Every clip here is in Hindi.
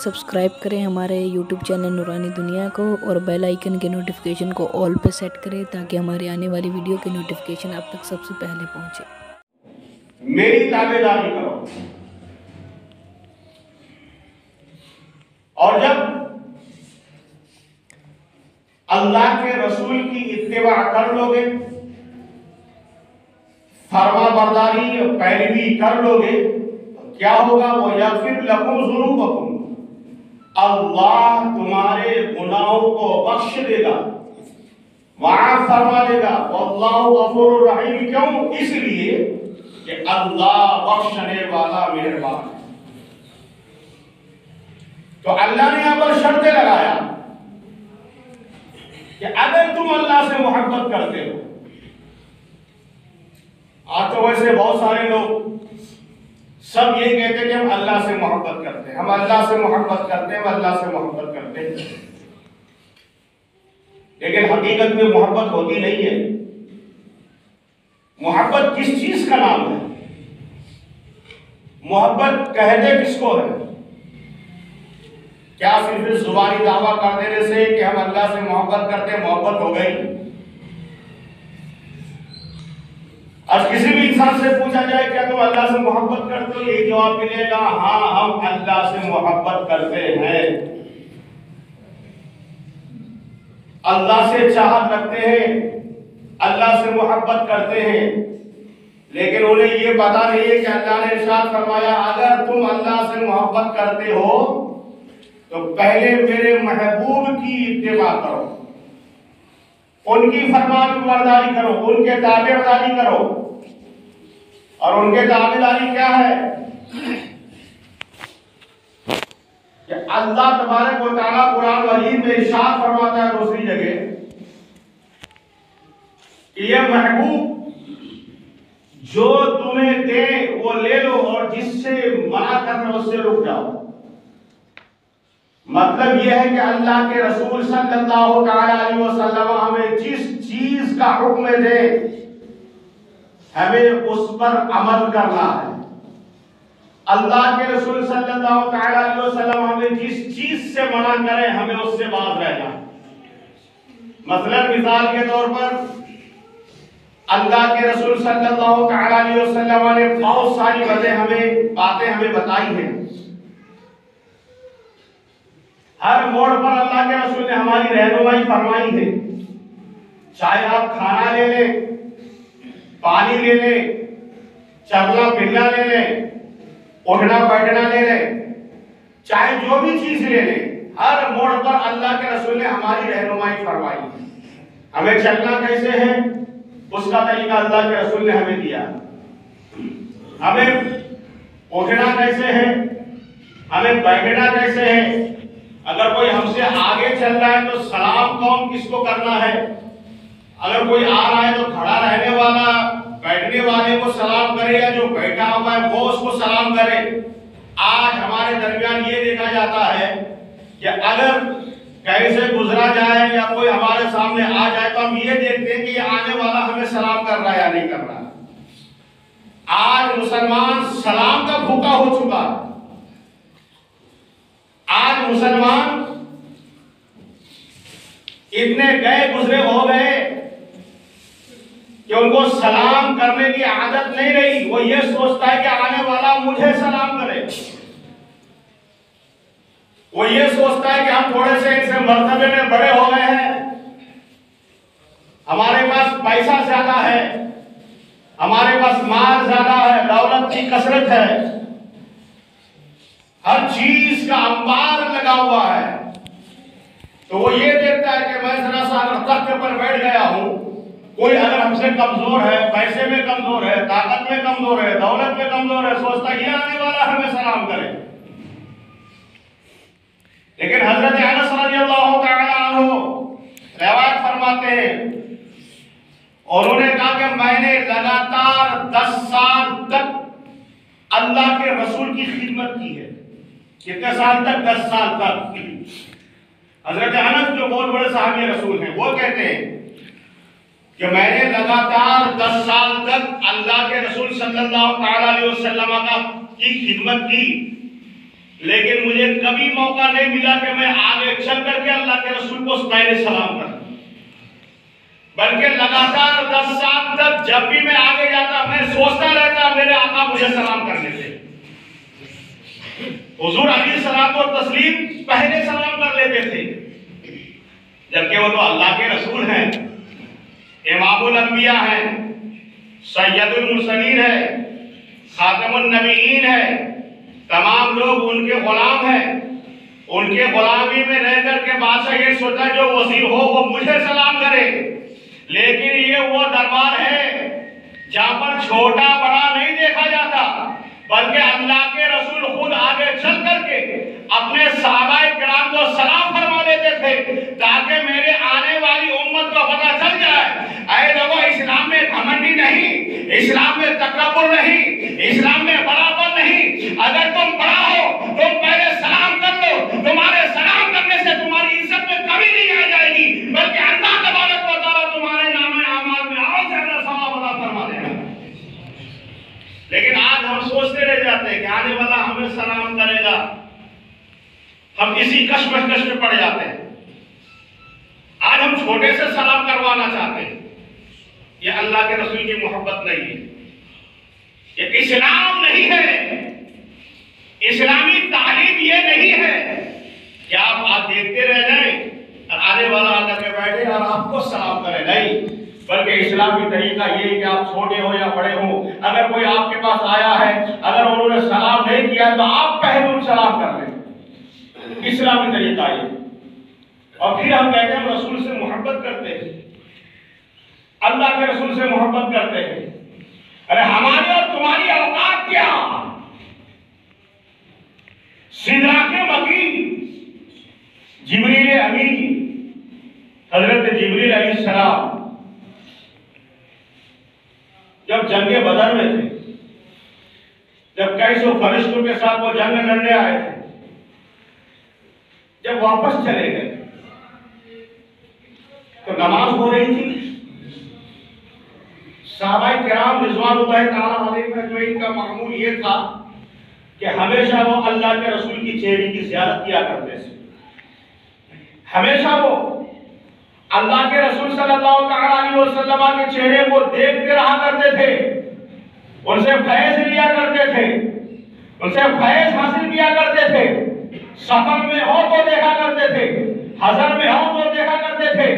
सब्सक्राइब करें हमारे यूट्यूब चैनल नूरानी दुनिया को और बेल आइकन के नोटिफिकेशन को ऑल पे सेट करें ताकि हमारी आने वाली वीडियो के नोटिफिकेशन आप तक सबसे पहले पहुंचे। मेरी ताबेदारी करो। और जब अल्लाह के रसूल की इत्तिबा कर लोगे, फरमा बरदारी और पैरवी कर लोगे तो क्या होगा? वो यगफिर लकुम ज़ुनूबकुम, अल्लाह तुम्हारे गुनाहों को बख्श देगा, माफ फरमा देगा। वल्लाहु गफूरुर रहीम। क्यों? इसलिए कि अल्लाह बख्शने वाला मेहरबान है। तो अल्लाह ने यहां पर शर्तें लगाया कि अगर तुम अल्लाह से मोहब्बत करते हो, आज तो वैसे बहुत सारे लोग सब ये कहते हैं कि हम अल्लाह से मोहब्बत करते हैं, हम अल्लाह से मोहब्बत करते हैं, हम अल्लाह से मोहब्बत करते हैं, लेकिन हकीकत में मोहब्बत होती नहीं है। मोहब्बत किस चीज का नाम है? मोहब्बत कहते किसको है? क्या सिर्फ जुबानी दावा कर देने से कि हम अल्लाह से मोहब्बत करते हैं मोहब्बत हो गई? आज किसी भी इंसान से पूछा जाए क्या तुम अल्लाह से मोहब्बत करते हो, यही जवाब मिलेगा, हाँ हम अल्लाह से मोहब्बत करते हैं, अल्लाह से चाहत रखते हैं, अल्लाह से मोहब्बत करते हैं। लेकिन उन्हें ये पता नहीं है कि अल्लाह ने इरशाद फरमाया अगर तुम अल्लाह से मोहब्बत करते हो तो पहले मेरे महबूब की इत्तिबा करो, उनकी फरमाबरदारी करो, उनके ताबेदारी करो। और उनके ताबेदारी क्या है कि अल्लाह तबारक व तआला कुरान मजीद में इरशाद फरमाता है दूसरी जगह कि ये महबूब जो तुम्हें दे वो ले लो और जिससे मना करना उससे रुक जाओ। मतलब यह है कि अल्लाह के रसूल सल्लल्लाहु अलैहि वसल्लम हमें जिस चीज का हुक्म दे हमें उस पर अमल करना है। अल्लाह के रसूल सल्लल्लाहु अलैहि वसल्लम हमें जिस चीज से मना करे हमें उससे बाज रहना। मसलन मिसाल के तौर पर अल्लाह के रसूल सल्लल्लाहु अलैहि वसल्लम ने बहुत सारी बातें हमें बताई हैं। हर मोड़ पर अल्लाह के रसूल ने हमारी रहनुमाई फरमाई है। चाहे आप खाना ले लें, पानी ले लें, चलना फिरना ले लें, उठना बैठना ले लें, चाहे जो भी चीज ले लें, हर मोड़ पर अल्लाह के रसूल ने हमारी रहनुमाई फरमाई है। हमें चलना कैसे है उसका तरीका अल्लाह के रसूल ने हमें दिया। हमें उठना कैसे है, हमें बैठना कैसे है, अगर कोई हमसे आगे चल रहा है तो सलाम कौन किसको करना है, अगर कोई आ रहा है तो खड़ा रहने वाला बैठने वाले को सलाम करे या जो बैठा हुआ है वो उसको सलाम करे। आज हमारे दरमियान ये देखा जाता है कि अगर कहीं से गुजरा जाए या कोई हमारे सामने आ जाए तो हम ये देखते हैं कि ये आने वाला हमें सलाम कर रहा है या नहीं कर रहा। आज मुसलमान सलाम का भूखा हो चुका है। आज मुसलमान इतने गए गुजरे हो गए कि उनको सलाम करने की आदत नहीं रही। वो ये सोचता है कि आने वाला मुझे सलाम करे, वो ये सोचता है कि हम थोड़े से इनसे मर्तबे में बड़े हो गए हैं, हमारे पास पैसा ज्यादा है, हमारे पास माल ज्यादा है, दौलत की कसरत है, हर चीज का अंबार लगा हुआ है। तो वो ये देखता है कि मैं जरा सा अगर तख्त पर बैठ गया हूं, कोई अगर हमसे कमजोर है, पैसे में कमजोर है, ताकत में कमजोर है, दौलत में कमजोर है, सोचता ये आने वाला हमें सलाम करे। लेकिन हजरत अनस रज़ियल्लाहु तआला अन्हु रिवायत फरमाते हैं और उन्होंने कहा कि मैंने लगातार 10 साल तक अल्लाह के रसूल की खिदमत की है। कितने साल तक? 10 साल तक। हजरत अनस जो बहुत बड़े साहबी रसूल हैं वो कहते हैं कि मैंने लगातार 10 साल तक अल्लाह के रसूल सल्लल्लाहु अलैहि वसल्लम की खिदमत की लेकिन मुझे कभी मौका नहीं मिला कि मैं आगे चल करके अल्लाह के रसूल को पहले सलाम कर, बल्कि लगातार 10 साल तक जब भी मैं आगे जाता मैं सोचता रहता मेरे आका मुझे सलाम करने से। हुजूर अलैहिस्सलाम और तस्लीम पहले सलाम कर लेते थे, जबकि वो तो अल्लाह के रसूल हैं, इमामुल अंबिया हैं, सैयदुल मुरसलीन है, खातमुन नबीयीन है, तमाम लोग उनके गुलाम हैं। उनके गुलामी में रह करके बादशाह ये सोचा जो वजीर हो वो मुझे सलाम करे, लेकिन ये वो दरबार है जहां पर छोटा बड़ा नहीं देखा जाता, बल्कि अल्लाह के रसूल खुद आगे चल करके अपने सहाबाए किराम को सलाम फरमा देते थे, ताकि मेरे आने वाली उम्मत को पता चल जाए, ऐ लोगों इस्लाम में घमंडी नहीं, इस्लाम में तकब्बुर नहीं, इस्लाम में बड़ापन नहीं। अगर तुम बड़ा हो तुम पहले सलाम कर लो, तुम्हारे सलाम करने से तुम्हारी इज्जत में कमी नहीं आ जाएगी, बल्कि अल्लाह तबारक व तआला तुम्हारे नामे अमाल में और ज्यादा सवाब अता फरमा देगा। लेकिन आज हम सोचते रह जाते हैं कि आने वाला हमें सलाम करेगा, हम इसी कश्मकश में पड़ जाते हैं। आज हम छोटे से सलाम करवाना चाहते हैं, ये अल्लाह के रसूल की मोहब्बत नहीं है, ये इस्लाम नहीं है, इस्लामी तालीम ये नहीं है कि आप देखते रह जाएं और आने वाला आकर के बैठे और आपको सलाम करे, नहीं, बल्कि इस्लामी तरीका ये है कि आप छोटे हो या बड़े हो, अगर कोई आपके पास आया है, अगर उन्होंने सलाम नहीं किया तो आप पहले सलाम कर लें, इस्लामी तरीका ये। और फिर हम कहते हैं हम रसूल से मोहब्बत करते हैं, अल्लाह के रसूल से मोहब्बत करते हैं। अरे हमारी और तुम्हारी औकात क्या? सिदरा के वकील जिब्रील अमीन हजरत जिब्रील अलैहिस्सलाम जब जंगे बदर में थे, जब कई सौ फरिश्तों के साथ वो जंग लड़ने आए थे, जब वापस चले गए तो नमाज हो रही थी। सहाबाए किराम रिज़वानुल्लाह तआला अलैहिम अजमईन का मामूल ये था कि हमेशा वो अल्लाह के रसूल की चेहरे की ज़ियारत किया करते थे, हमेशा वो अल्लाह के रसूल सल्लल्लाहु अलैहि वसल्लम के चेहरे को देखते रहा करते थे, उनसे फैज़ लिया करते थे, उनसे फैज़ हासिल किया करते थे। सफर में हो तो देखा करते थे, हज़र में हो तो देखा करते थे,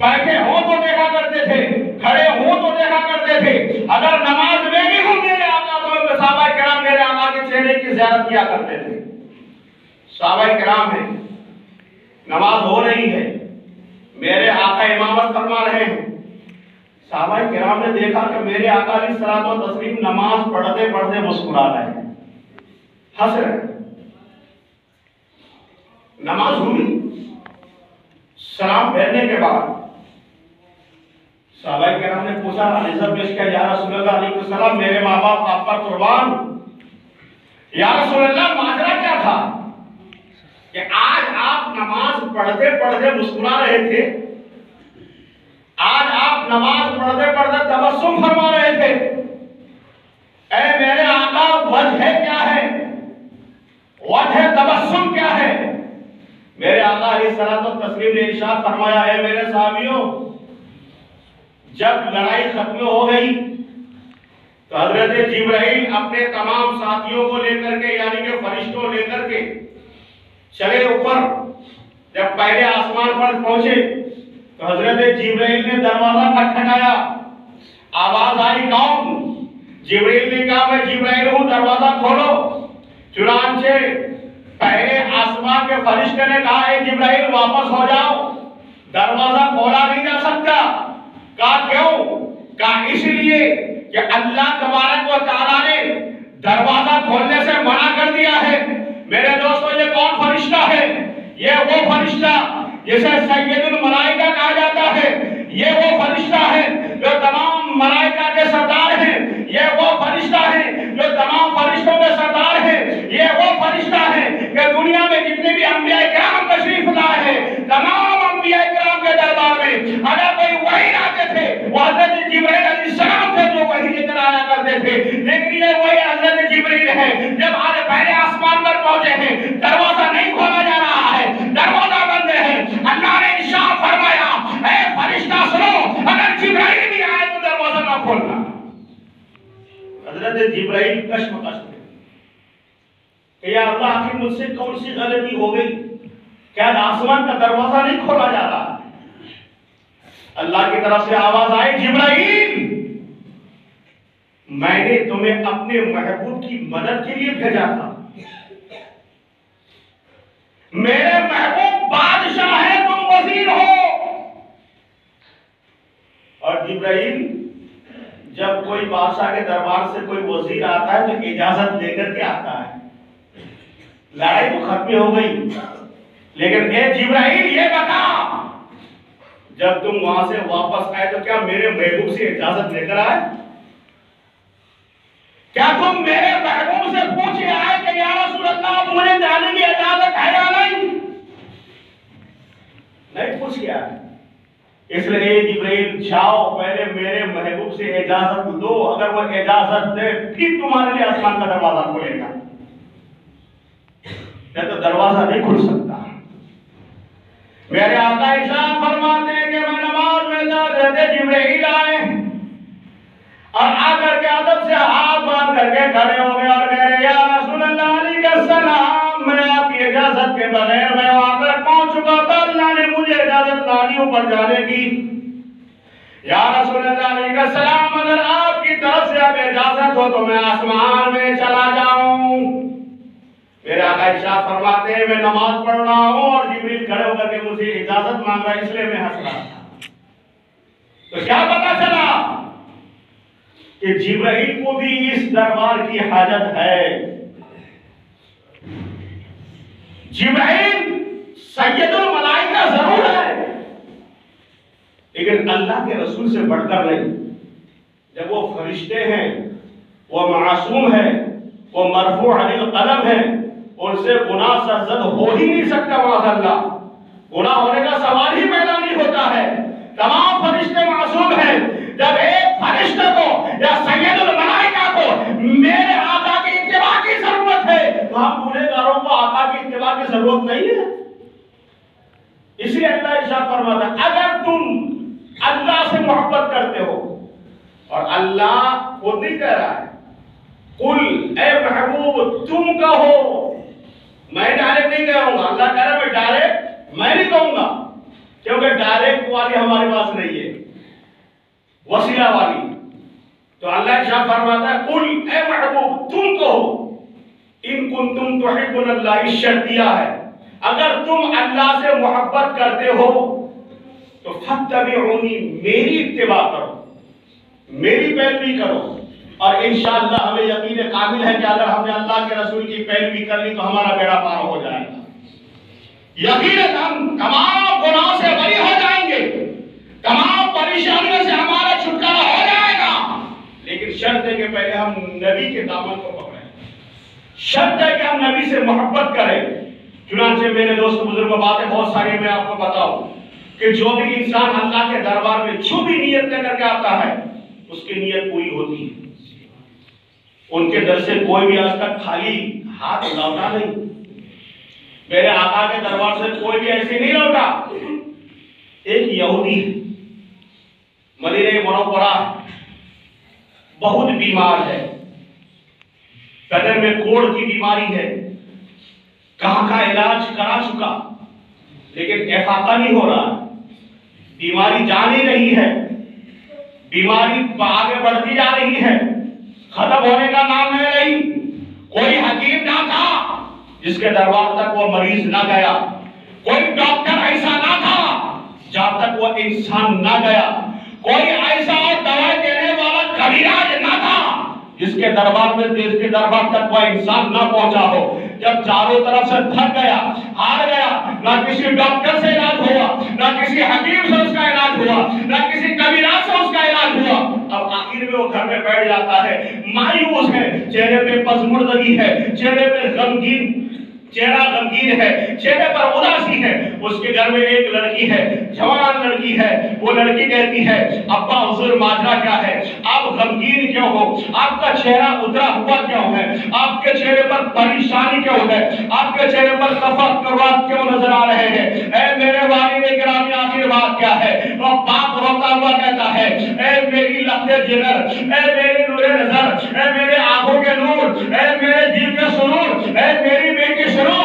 बैठे हो तो देखा करते थे, खड़े हो तो देखा करते थे। अगर नमाज में भी हो मेरे आका तो सहाबाए किराम मेरे आका के चेहरे की ज़ियारत किया करते थे। सहाबाए किराम है, नमाज हो रही है, मेरे आका इमामत फरमा रहे हैं, सहाबाए किराम ने देखा कि मेरे आका अलैहिस्सलाम व तस्लीम नमाज पढ़ते पढ़ते मुस्कुरा रहे हैं, हंस रहे हैं। नमाज हुई, सलाम फेरने के बाद सहाबाए किराम ने पूछा, अर्ज़ पेश किया, या रसूलल्लाह अलैहिस्सलाम मेरे माँ बाप आप पर कुर्बान, या रसूलल्लाह माजरा क्या था कि आज आप नमाज पढ़ते पढ़ते मुस्कुरा रहे थे, आज आप नमाज पढ़ते पढ़ते तबस्सुम फरमा रहे थे, ऐ मेरे आका वजह क्या है, वजह तबस्सुम क्या है? मेरे आका अलैहिस्सलाम तो तस्लीम ने इरशाद फरमाया है, मेरे साहबियों जब लड़ाई खत्म हो गई तो हजरत जिब्राइल अपने तमाम साथियों को लेकर के यानी कि फरिश्तों लेकर के चले ऊपर। जब पहले आसमान पर पहुंचे तो हजरत जिब्राइल ने दरवाजा खटखटाया, आवाज आई कौन? जिब्राइल ने कहा मैं जिब्राइल हूं, दरवाजा खोलो। चुनांचे पहले आसमान के फरिश्ते ने कहा है जिब्राइल वापस हो जाओ, दरवाजा खोला नहीं जा सकता। कहा क्यों? कहा इसलिए कि अल्लाह तबारक व तआला ने दरवाजा खोलने से मना कर दिया है। मेरे दोस्तों ये कौन फरिश्ता है? ये वो फरिश्ता जिसे सैयदुल मलाइका कहा जाता है, ये वो फरिश्ता है जो तमाम मलाइका के सरदार हैं, ये वो फरिश्ता है जो तमाम फरिश्तों के सरदार हैं, ये वो फरिश्ता है कि दुनिया में जितने भी अंबिया किराम तशरीफ लाए हैं, तमाम अंबिया किराम के दरबार में अगर कोई वही आते थे वो हजरत जिब्राइल अलैहिस्सलाम थे जो वही लेकर आया करते थे। लेकिन ये वही हजरत जिब्रील है, जब आज पहले आसमान पर पहुंचे हैं, दरवाजा नहीं खोला जा रहा है, दरवाजा बंद है। अल्लाह ने इरशाद फरमाया, ऐ फरिश्ता सुनो, अगर जिब्राइल भी आए तो दरवाजा ना खोलना। हजरत जिब्राइल कश्मकश में कि या अल्लाह, आखिर मुझसे कौन सी गलती हो गई, क्या आसमान का दरवाजा नहीं खोला जा रहा? अल्लाह की तरफ से आवाज आई, जिब्राइल, मैंने तुम्हें अपने महबूब की मदद के लिए भेजा था। मेरे महबूब बादशाह है, तुम वजीर हो। और जिब्राइल, जब कोई बादशाह के दरबार से कोई वजीर आता है तो इजाजत लेकर के आता है। लड़ाई तो खत्म हो गई, लेकिन ए जिब्राइल, ये बता, जब तुम वहां से वापस आए तो क्या मेरे महबूब से इजाजत लेकर आए? क्या तुम मेरे महबूब से पूछे आए कि या रसूल अल्लाह, मुझे जाने की इजाजत है या नहीं? नहीं पूछ के आए। इसलिए जिब्राइल, जाओ, पहले मेरे महबूब से इजाजत लो, अगर वो इजाजत दे फिर तुम्हारे लिए आसमान का दरवाजा खोलेगा, नहीं तो दरवाजा नहीं खुल सकता। मेरे आका इरशाद फरमाते हैं कि मैं नमाज में था, हज़रत जिब्रील आए और आकर के अदब से हाथ बांध करके खड़े हो गए और कह रहे, या रसूल अल्लाह अलैहि सलाम, मैं आपकी इजाजत के बगैर मैं वहां तक पहुंच चुका था, अल्लाह ने मुझे इजाजत नानी ऊपर जाने की। या रसूल अल्लाह अलैहि सलाम, अगर आपकी तरफ से अब इजाजत हो तो मैं आसमान में चला जाऊं। मेरे आका इरशाद फरमाते हैं, मैं नमाज पढ़ रहा हूं और जिब्रील खड़े होकर के मुझे इजाजत मांग रहा है, इसलिए मैं हंस रहा था। तो क्या पता चला कि जिब्रील को भी इस दरबार की हाजत है। जिब्रील सैयदुल मलाइका जरूर है, लेकिन अल्लाह के रसूल से बढ़कर नहीं। जब वो फरिश्ते हैं, वो मासूम है, वो मरफू अनिल कलम है, उनसे गुनाह सरजद हो ही नहीं सकता। माशाअल्लाह, गुनाह होने का सवाल ही पैदा नहीं होता है। तमाम फरिश्ते मासूम हैं। जब एक फरिश्ते को या सैयदुल मलाइका को मेरे आका की इत्तिबा की जरूरत है, तो हम गुनहगारों को आका की इत्तिबा की जरूरत नहीं है। इसलिए अल्लाह इरशाद फरमाता है, अगर तुम अल्लाह से मोहब्बत करते हो, और अल्लाह खुद नहीं कह रहा है, कुल ए महबूब तुम कहो, मैं डायरेक्ट नहीं कहूंगा। अल्लाह कह रहा है मैं डायरेक्ट मैं नहीं कहूंगा, क्योंकि डायरेक्ट वाली हमारे पास नहीं है, वसीला वाली। तो अल्लाह इरशाद फरमाता है, कुल ए महबूब तुम कहो, इन कुंतुम तुहिब्बुनल्लाह, शर्तिया है, अगर तुम अल्लाह से मोहब्बत करते हो तो फत्तबिऊनी, मेरी इत्तिबा करो, मेरी पैरवी करो। और इंशाअल्लाह हमें यकीन कामिल है कि अगर हमने अल्लाह के रसूल की पैरवी कर ली तो हमारा बेड़ा पार हो जाएगा। यकीन हम तमाम गुनाहों से बरी हो जाएंगे, तमाम परेशानियों से हमारा छुटकारा हो जाएगा। लेकिन शर्त है कि पहले हम नबी के दामन को पकड़ें, शर्त है कि हम नबी से मोहब्बत करें। चुनांचे मेरे दोस्त बुजुर्ग, बातें बहुत सारी मैं आपको बताऊं कि जो भी इंसान अल्लाह के दरबार में जो भी नियत लेकर के आता है, उसकी नियत पूरी होती है। उनके दर से कोई भी आज तक खाली हाथ लौटा नहीं। मेरे आका के दरबार से कोई भी ऐसे नहीं लौटा। एक यहूदी मदीने मुनव्वरा बहुत बीमार है, बदन में कोढ़ की बीमारी है, कहां का इलाज करा चुका, लेकिन इफाका नहीं हो रहा। बीमारी जा नहीं रही है, बीमारी आगे बढ़ती जा रही है, खत्म होने का नाम नहीं रही। कोई हकीम ना था जिसके दरबार तक वो मरीज ना गया, कोई डॉक्टर ऐसा ना था जहां तक वो इंसान ना गया, कोई ऐसा और दवाई देने वाला कबीराज ना था जिसके दरबार में, जिसके दरबार तक वह इंसान ना पहुंचा हो। जब चारों तरफ से थक गया, हार गया, ना किसी डॉक्टर से इलाज हुआ, ना किसी हकीम से उसका इलाज हुआ, ना किसी कबीराज से उसका इलाज हुआ, अब आखिर में वो घर में बैठ जाता है, मायूस है, चेहरे पे पसमुर्दगी है, चेहरे पे गमगीन चेहरा गमगीन है, चेहरे पर उदासी है। उसके घर में एक लड़की है, जवान लड़की है। वो लड़की कहती है, अब्बा हुजूर माजरा क्या है, आप गमगीन क्यों हो, आपका चेहरा उतरा हुआ क्यों है, आपके चेहरे पर परेशानी क्यों है, आपके चेहरे पर तफक्कुरात क्यों नजर आ रहे हैं। ऐ मेरे वालिद गिरामी, आखिर बात क्या है। और बाप रोता हुआ कहता है, ऐ मेरी लफ्ज़े जिगर, ऐ मेरी नूरे नजर, ऐ मेरे आंखों के नूर, ऐ मेरे दिल के सुरूर, ऐ मेरी बेटी सुनो,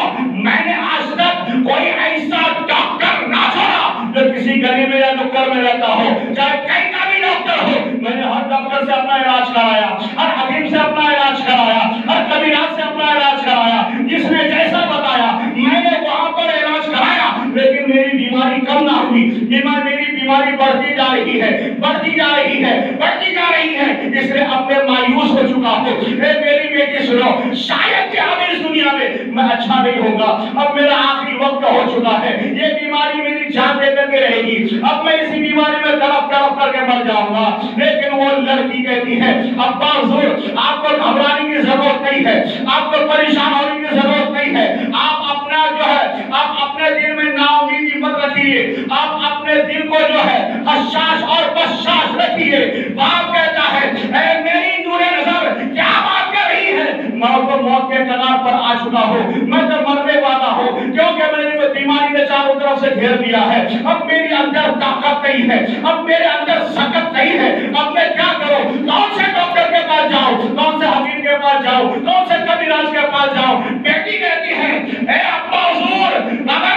मैंने आज तक कोई ऐसा डॉक्टर ना छोड़ा जो किसी गली में या नुक्कड़ में रहता हो, चाहे कहीं का भी डॉक्टर हो। मैंने हर डॉक्टर से अपना इलाज कराया, हर हकीम से अपना इलाज कराया, हर कबीरात से अपना इलाज कराया, जिसने जैसा बताया मैंने वहां पर इलाज कराया, लेकिन मेरी बीमारी कम ना हुई। मेरी बीमारी बढ़ती जा रही है, बढ़ती जा रही है, बढ़ती जा रही है। इसलिए अब मैं मायूस हो चुका हूँ। मेरी बेटी सुनो, शायद कि अब इस दुनिया में मैं अच्छा नहीं होगा, अब मेरा आखिरी वक्त हो चुका है, ये बीमारी मेरी जान लेकर के रहेगी, अब मैं इसी बीमारी में तड़प तड़प करके मर जाऊंगा। लेकिन वो लड़की कहती है, अब्बा हुजूर आपको घबराने की जरूरत नहीं है, आपको परेशान होने की जरूरत नहीं है। आप अपना जो है, आप अपने दिल में नाउमीदी मत रखिए, आप अपने दिल को जो है हशाश और बशाश रखिए। बाप कहता है, ऐ मेरी नूरे नजर क्या बात कर रही है, मैं तो मौत के कगार पर आ चुका हूँ, मैं तो मरने वाला हूँ, क्योंकि मेरी बीमारी ने चारों तरफ से घेर दिया है। अब मेरे अंदर ताकत नहीं है, अब मेरे अंदर सकत नहीं है, अब मैं क्या करूं, कौन से डॉक्टर के पास जाऊं, कौन से हकीम के पास जाऊं, कौन से कबीराज के पास जाऊं। बेटी कहती है, ए अब्बा हुजूर, अगर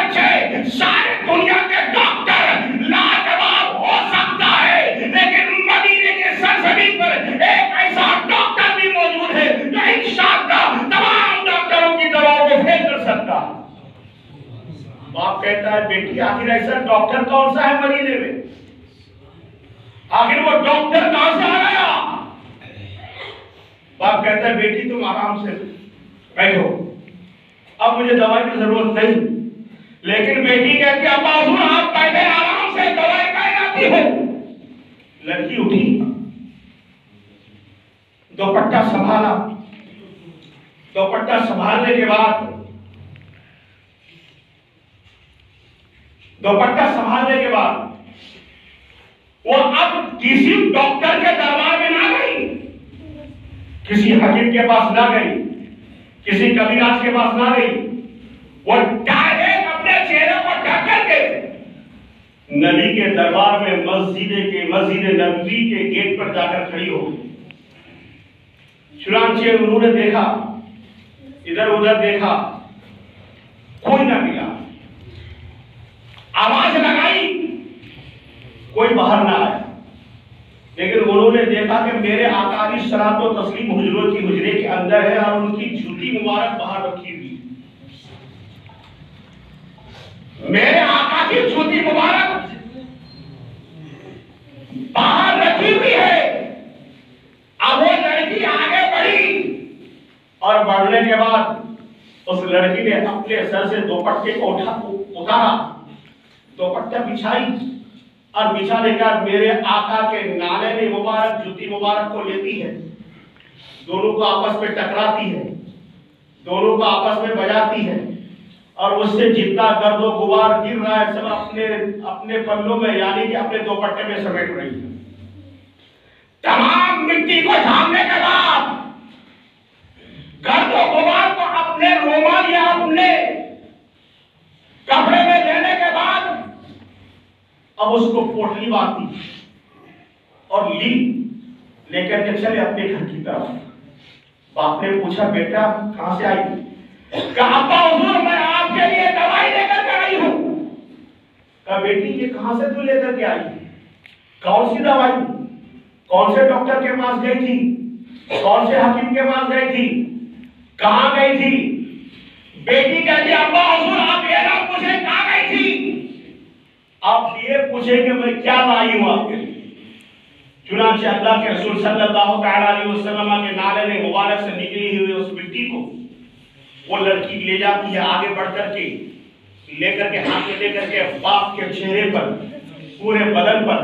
सारे दुनिया के डॉक्टर लाजवाब हो सकता है, लेकिन मदीने के सरजमीन पर एक ऐसा डॉक्टर भी मौजूद है जो इंशाअल्लाह तमाम डॉक्टरों की दवाओं को फेल कर सकता है। बाप कहता है, बेटी आखिर ऐसा डॉक्टर कौन सा है मदीने में, आखिर वो डॉक्टर कहां से आ गया। बाप कहता है, बेटी तुम आराम से बैठो, अब मुझे दवाई की जरूरत नहीं। लेकिन बेटी कहती है, अब्बा हुजूर आप बैठे आराम से, दवाई काहे आती हो। लड़की उठी, दुपट्टा संभाला, दुपट्टा संभालने के बाद वो अब किसी डॉक्टर के दरबार में ना गई, किसी हकीम के पास ना गई, किसी कबीराज के पास ना गई, वो डायरेक्ट अपने चेहरे को ढक करके नबी के दरबार में मस्जिद नबवी के गेट पर जाकर खड़ी हो गई। चुनांचे उन्होंने देखा, इधर उधर देखा, कोई ना मिला, आवाज लगाई, कोई बाहर ना आया। लेकिन उन्होंने देखा कि मेरे आका की सलात व तस्लीम हुजरों की हुजरे के अंदर है और उनकी जूती मुबारक बाहर रखी हुई। मेरे आका की जूती मुबारक बाहर रखी हुई है। अब वो लड़की आगे बढ़ी और बढ़ने के बाद उस लड़की ने अपने सर से दुपट्टे को उतारा, दुपट्टा बिछाई और बिछाने के बाद मेरे आका के नाले में मुबारक जूती मुबारक को लेती है, दोनों को आपस में टकराती है, दोनों को आपस में बजाती है और उससे जितना गर्दो गुबार गिर रहा है सब अपने पल्लों में यानी कि अपने दुपट्टे में समेट रही है। तमाम मिट्टी को झाड़ने के बाद गर्दो गुबार को अपने रुमाल या अपने कपड़े में लेने के बाद अब उसको पोटली बांधी और लेकर के चले अपने घर की तरफ। बाप ने पूछा, बेटा कहां से आई? कहा, अब्बा हुजूर मैं आपके लिए दवाई लेकर के आई हूं। कहा, बेटी ये कहां से तू लेकर के आई? कौन सी दवाई? कौन से डॉक्टर के पास गई थी? कौन से हकीम के पास गई थी? कहां गई थी? बेटी कहती, अब्बा हुजूर आप ये ना पूछे कहां गई थी, आप ये पूछे कि मैं क्या लाई हूं आपके लिए। चुनांचे अल्लाह के रसूल सल्लल्लाहु अलैहि वसल्लम के नाले में मुबारक से निकली हुई उस मिट्टी को वो लड़की ले जाती है, आगे बढ़ करके लेकर के हाथ में लेकर के बाप के चेहरे पर, पूरे बदन पर,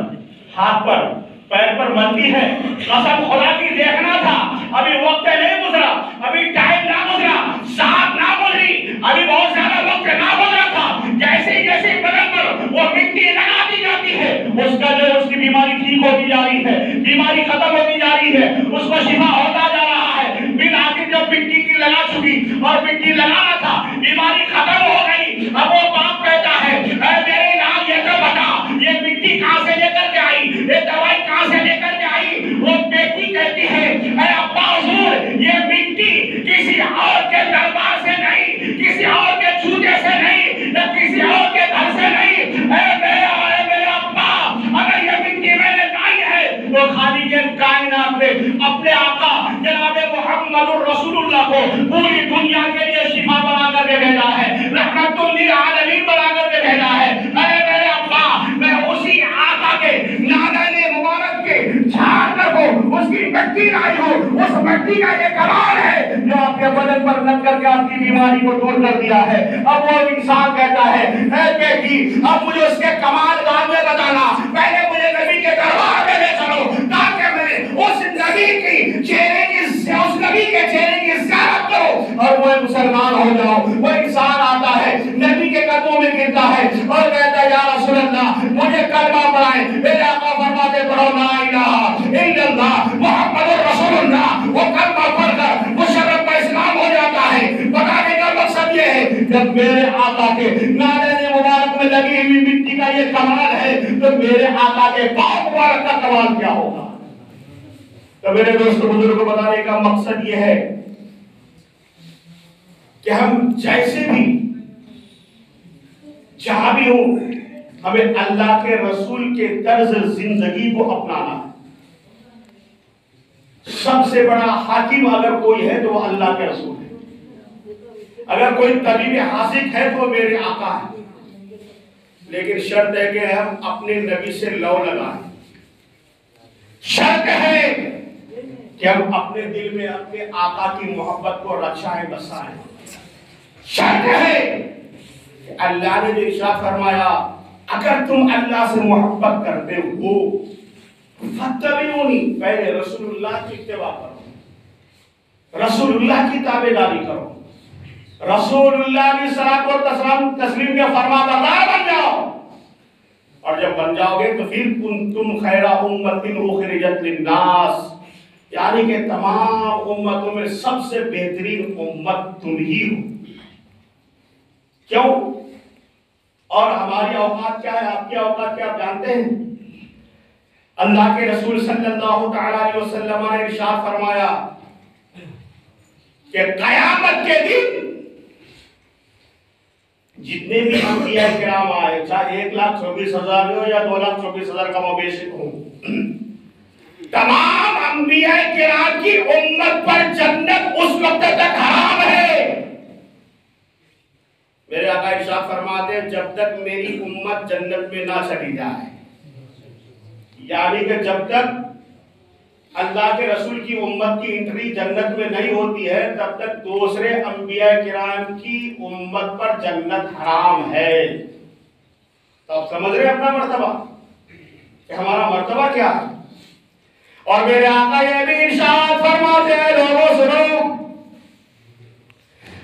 हाथ पर, पैर पर मलती है। कसम खुदा की देखना था, अभी वक्त नहीं गुजरा, अभी टाइम ना गुजरा, साथ ना गुजरी, अभी होती जा रही है, बीमारी खत्म होती जा रही है, उसको शिफा होता जा रहा है। फिर आखिर जब मिट्टी की लगा चुकी और मिट्टी लगाना था, बीमारी खत्म हो गई। अब वो बाप कहता है मेरे नाम ये तो बता, ये मिट्टी कहां से लेकर के आई, ये दवाई कहां से लेकर के आई। वो बेटी कहती है अब्बा हुजूर, ये मिट्टी किसी और के दरबार से नहीं, किसी और के जूते से नहीं, न किसी और के घर से नहीं। मेरा अब्बा, अगर ये मिट्टी मैंने लाई है तो खाली के कायनात में अपने आका जनाब मुहम्मदुर रसूलुल्लाह को पूरी दुनिया के लिए शिफा बना करके भेजा है, रहमतुल लिल आलमीन बना करके भेजा है। मेरे अब्बा, मैं उसी आका के नादाने मुबारक के झाड़ को उसकी मिट्टी लाई हूँ। उस मिट्टी का ये कमाल है जो आपके बदन पर लग करके आपकी बीमारी को दूर कर दिया है। अब वो इंसान कहता है बेटी, अब मुझे उसके कमाल बाद में बताना, पहले मुझे नबी के दरबार में ले चलो ताकि मैं उस नबी के चेहरे की ज़ियारत करो और वो मुसलमान हो जाओ। वो इंसान आता है, नबी के कदमों में गिरता है और कहता है या रसूल अल्लाह, मुझे कलमा पढ़ाए। मेरे आका फरमाते पढ़ो ला इलाहा इल्लल्लाह मुहम्मदुर रसूलुल्लाह। वो कलमा पढ़कर मुशर्रफ का इस्लाम हो जाता है। बताने का मकसद ये है, जब मेरे आका के नादाने मुबारक में लगी हुई मिट्टी का ये कमाल है तो मेरे आका के पांव मुबारक का कमाल क्या होगा। तो मेरे दोस्तों बुजुर्गों को बताने का मकसद यह है कि हम जैसे भी जहां भी हो, हमें अल्लाह के रसूल के तर्ज जिंदगी को अपनाना है। सबसे बड़ा हाकिम अगर कोई है तो वो अल्लाह के रसूल है। अगर कोई तबीब हासिक है तो मेरे आका है। लेकिन शर्त है कि हम अपने नबी से लौ लगाएं। शर्त है कि हम अपने दिल में अपने आका की मोहब्बत को रचाएं बसाएं। शर्त है कि अल्लाह ने जो इरशाद फरमाया, अगर तुम अल्लाह से मोहब्बत करते हो फत्तबिऊनी, पहले रसूलुल्लाह की इत्तिबा करो, रसूलुल्लाह की ताबेदारी करो, रसूलुल्लाह की सलात व तस्लीम के फरमाबरदार बन जाओ। और जब बन जाओगे तो फिर कुंतुम खैरा उम्मतिन उखरिजत लिन्नास, यानी कि तमाम उम्मतों में सबसे बेहतरीन उम्मत तुम ही हो। क्यों? और हमारी औकात क्या है, आपकी औकात क्या आप जानते हैं? अल्लाह के रसूल सल्लल्लाहु अलैहि वसल्लम ने इरशाद फरमाया कि क़यामत के दिन जितने भी अंबिया किराम आए, चाहे 1,24,000 हो या 2,24,000 का मवेशी हो, तमाम अंबिया किराम की उम्मत पर जन्नत उस वक्त तक हराम है। मेरे आका इरशाद फरमाते हैं जब तक मेरी उम्मत जन्नत में ना चली जाए, यानी कि जब तक अल्लाह के रसूल की उम्मत की एंट्री जन्नत में नहीं होती है तब तक दूसरे अंबिया किराम की उम्मत पर जन्नत हराम है। तो आप समझ रहे हैं अपना मर्तबा कि हमारा मर्तबा क्या है। और मेरे आका ये भी इरशाद फरमाते हैं, लोगों सुनो,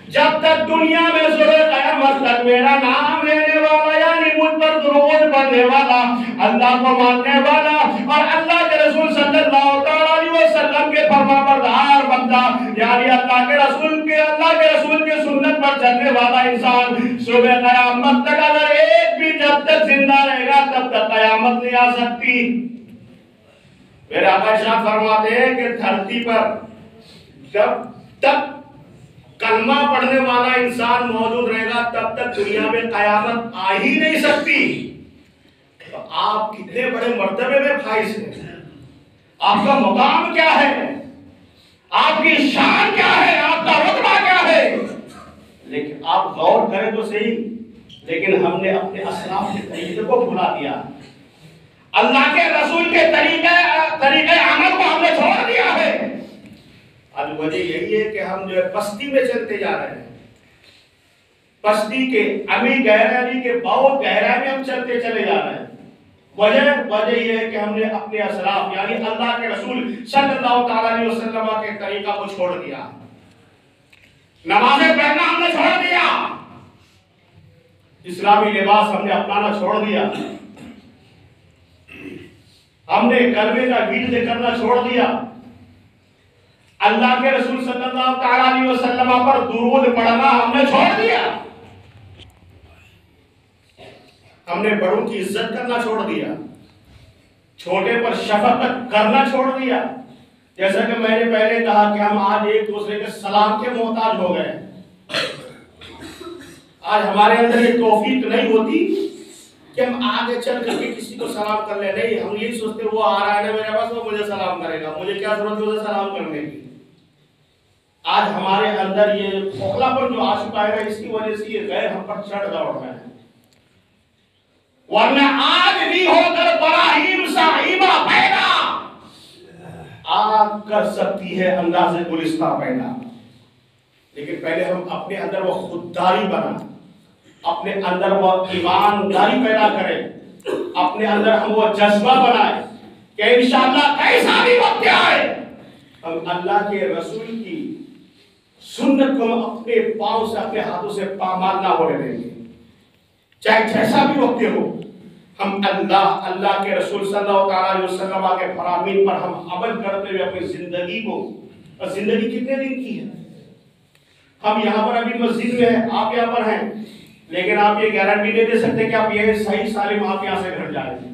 जब तक दुनिया में क़यामत तक मेरा नाम लेने वाला यानी मुझ पर दुरूद पढ़ने वाला, अल्लाह को मानने वाला और अल्लाह के रसूल सल्लल्लाहु अलैहि वसल्लम के फरमाबरदार बंदा, यानी अल्लाह के रसूल के सुन्नत पर चलने वाला इंसान सुबह क़यामत तक अगर एक भी जब तक जिंदा रहेगा तब तक क़यामत नहीं आ सकती। मेरे आका इरशाद फरमाते हैं कि धरती पर जब तक कलमा पढ़ने वाला इंसान मौजूद रहेगा तब तक दुनिया में क़यामत आ ही नहीं सकती। तो आप कितने बड़े मर्तबे में फाइज हैं, आपका मुकाम क्या है, आपकी शान क्या है, आपका रुतबा क्या है। लेकिन आप गौर करें तो सही, लेकिन हमने अपने असलाफ के तरीके को भुला दिया, अल्लाह के रसूल के तरीके अमल को हमने छोड़ दिया है। अब वजह यही है कि हम जो है पस्ती में चलते जा रहे हैं, पस्ती के अमी गहराई के बहुत गहराई में हम चलते चले जा रहे हैं। वजह यह है कि हमने अपने असलाफ यानी अल्लाह के रसूल सल्लल्लाहु अलैहि वसल्लम के तरीका को छोड़ दिया, नमाज़ें पढ़ना हमने छोड़ दिया, इस्लामी लिबास हमने अपनाना छोड़ दिया। हमने कलमे का विर्द करना छोड़ दिया, अल्लाह के रसूल सल्लल्लाहु अलैहि वसल्लम पर दुरूद पढ़ना हमने छोड़ दिया, हमने बड़ों की इज्जत करना छोड़ दिया, छोटे पर शफकत करना छोड़ दिया। जैसा कि मैंने पहले कहा कि हम आज एक दूसरे के सलाम के मोहताज हो गए। आज हमारे अंदर ये तौफीक नहीं होती कि हम आगे चल करके किसी को सलाम कर ले। नहीं, हम यही सोचते वो आ रहा है ना मेरे पास, वो मुझे सलाम करेगा, मुझे क्या जरूरत है उसे सलाम करने की। आज हमारे अंदर ये खोखलापन जो आ चुका है, इसकी वजह से ये गैर हम पर चढ़ दौड़ रहा है। वरना आज भी होकर बराहीम साहिबा पैदा आग कर सकती है अंदाज़े गुलिस्ता पैदा, लेकिन पहले हम अपने अंदर वो खुददारी बना, अपने अंदर वो ईमानदारी पैदा करें, अपने अंदर हम वो जज्बा बनाए कि इंशाअल्लाह कैसा भी वक्त आए हम अल्लाह के रसूल की सुन्नत को हम अपने पांव से, अपने हाथों से पामाल ना होने देंगे। चाहे जैसा भी वक्त हो, हम अल्लाह के रसूल सल्लल्लाहु अलैहि वसल्लम के फरामीन पर हम अमल करते हुए अपनी जिंदगी को, और जिंदगी कितने दिन की है? हम यहाँ पर अभी मस्जिद में हैं, आप यहाँ पर हैं, लेकिन आप ये गारंटी नहीं दे सकते कि आप ये सही सालिम आप यहाँ से घर जाएंगे।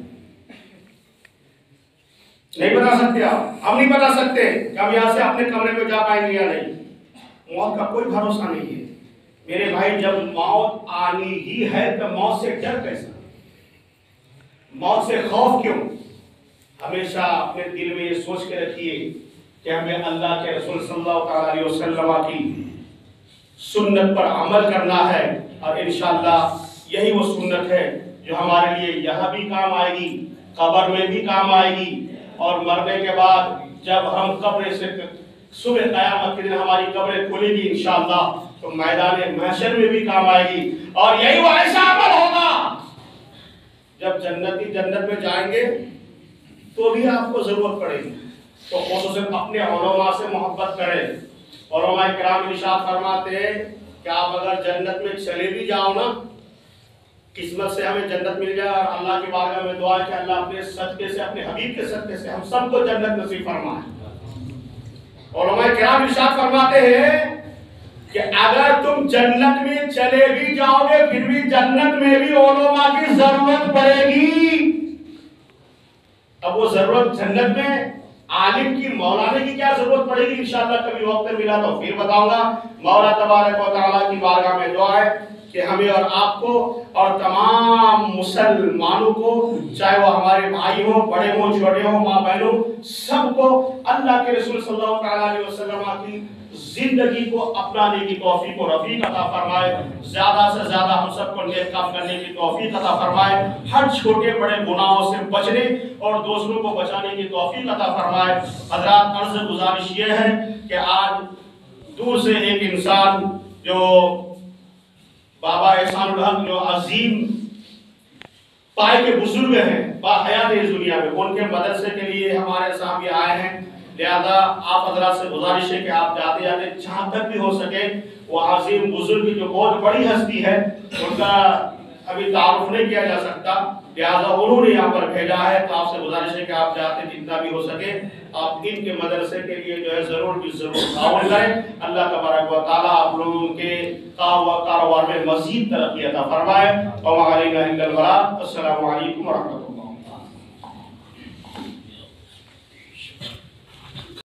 नहीं बता सकते आप, हम नहीं बता सकते कि हम यहाँ से अपने कमरे में जा पाएंगे या नहीं। मौत का कोई भरोसा नहीं है मेरे भाई। जब मौत आनी ही है तो मौत से डर कैसा, मौत से खौफ क्यों? हमेशा अपने दिल में ये सोच के रखिए कि हमें अल्लाह के रसूल सल्लल्लाहु अलैहि वसल्लम की सुन्नत पर अमल करना है, और इंशाअल्लाह यही वो सुन्नत है जो हमारे लिए यहाँ भी काम आएगी, कब्र में भी काम आएगी, और मरने के बाद जब हम कब्र से सुबह क़यामत के दिन हमारी कब्रें खुलेगी इंशाअल्लाह, तो मैदान महशर में भी काम आएगी। और यही वो ऐसा अमल होगा जब जन्नती जन्नत में जाएंगे तो भी आपको जरूरत पड़ेगी, तो खुसूसन अपने उलमा से मोहब्बत करें। उलमा किराम इरशाद फरमाते हैं कि आप अगर जन्नत में चले भी जाओ ना, किस्मत से हमें जन्नत मिल जाए, और अल्लाह की बारगाह में दुआ है कि अल्लाह अपने सदके से, अपने हबीब के सदके से हम सबको जन्नत नसीब फरमाए। उलमा किराम इरशाद फरमाते हैं कि अगर तुम जन्नत में चले भी जाओगे फिर भी जन्नत में भी उलमा की जरूरत पड़ेगी। अब वो जरूरत जन्नत में आलिम की, मौलाने की क्या जरूरत पड़ेगी, इंशाअल्लाह कभी वक्त मिला तो फिर बताऊंगा। मौला तबारक व तआला की बारगाह में दुआ है कि हमें और आपको और तमाम मुसलमानों को, चाहे वो हमारे भाई हो, बड़े हो, छोटे हो, माँ बहनों, सबको अल्लाह के रसूल सल्लल्लाहु अलैहि वसल्लम की जिंदगी को अपनाने की तौफीक और रफीक अता फरमाए। ज्यादा से ज्यादा हम सबको नेक काम करने की तौफीक अता फरमाए। हर छोटे बड़े गुनाहों से बचने और दूसरों को बचाने की तौफीक अता फरमाए। हज़रात, अर्ज़ गुजारिश ये है कि आज दूर से एक इंसान जो बाबा एहसानुल हक, जो अजीम पाए के बुजुर्ग हैं बाहयात इस दुनिया में, उनके मदरसे के लिए हमारे सामने आए हैं। लिहाजा आप हजरात से गुजारिश है कि आप जाते जाते जहाँ तक भी हो सके वो अजीम बुजुर्ग जो बहुत बड़ी हस्ती है उनका अभी तारुफ नहीं किया जा सकता, लिहाजा उन्होंने यहाँ पर भेजा है, तो आपसे गुजारिश है कि आप जाते जितना भी हो सके आप इनके मदरसे के लिए जो है जरूर की जरूर ताउन करें। अल्लाह तबारक व तआला आप लोगों के कारोबार में मज़ीद तरक्की अता फरमाए। अस्सलामु अलैकुम व रहमतुल्लाह।